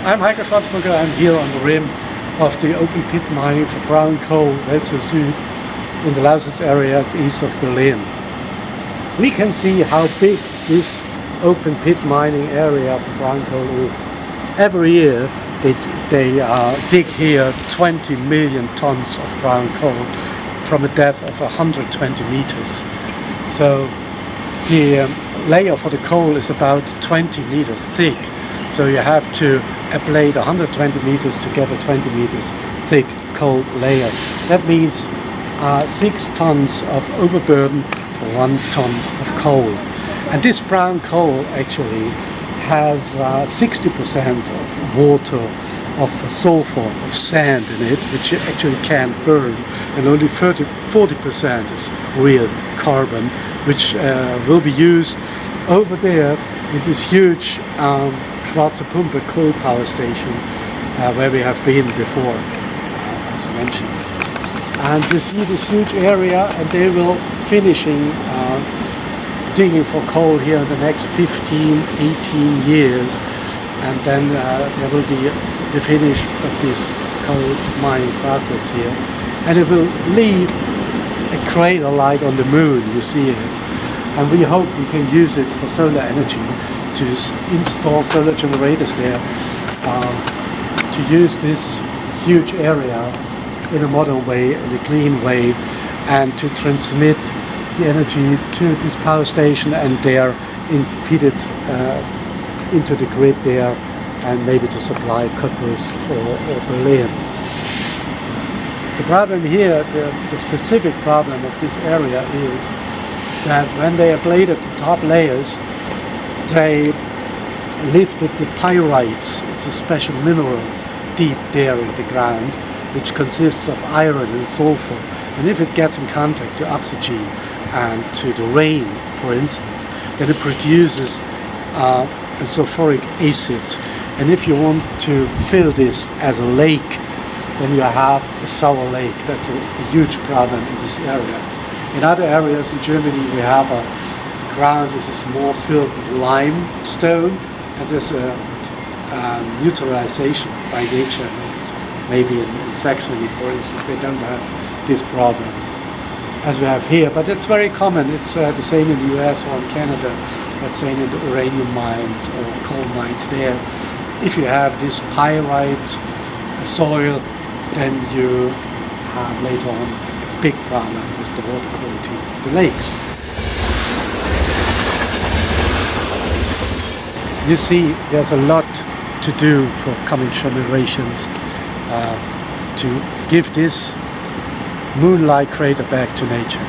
I'm Heiko Schwarzburger. I'm here on the rim of the open pit mining for brown coal, Welzow-Süd, in the Lausitz area. It's east of Berlin. We can see how big this open pit mining area for brown coal is. Every year they dig here 20 million tons of brown coal from a depth of 120 meters. So the layer for the coal is about 20 meters thick. So you have to ablate 120 meters to get a 20 meters thick coal layer. That means 6 tons of overburden for 1 ton of coal. And this brown coal actually has 60% of water, of sulfur, of sand in it, which you actually can't burn, and only 40% is real carbon, which will be used over there in this huge Schwarze Pumpe coal power station where we have been before, as mentioned. And you see this huge area, and they will finishing digging for coal here in the next 15, 18 years, and then there will be the finish of this coal mining process here, and it will leave a crater like on the moon. You see it, and we hope we can use it for solar energy, to install solar generators there, to use this huge area in a modern way, in a clean way, and to transmit the energy to this power station and there feed it into the grid there, and maybe to supply Kürzlich or Berlin. The problem here, the specific problem of this area is that when they ablated the top layers, they lifted the pyrites. It's a special mineral deep there in the ground, which consists of iron and sulfur. And if it gets in contact to oxygen and to the rain, for instance, then it produces a sulfuric acid. And if you want to fill this as a lake, then you have a sour lake. That's a huge problem in this area. In other areas in Germany, we have a ground is more filled with limestone, and there's a neutralization by nature. Maybe in Saxony, for instance, they don't have these problems as we have here, but it's very common. It's the same in the US or in Canada, let's say in the uranium mines or coal mines there. If you have this pyrite soil, then you have later on a big problem with the water quality of the lakes. You see, there's a lot to do for coming generations to give this moonlight crater back to nature.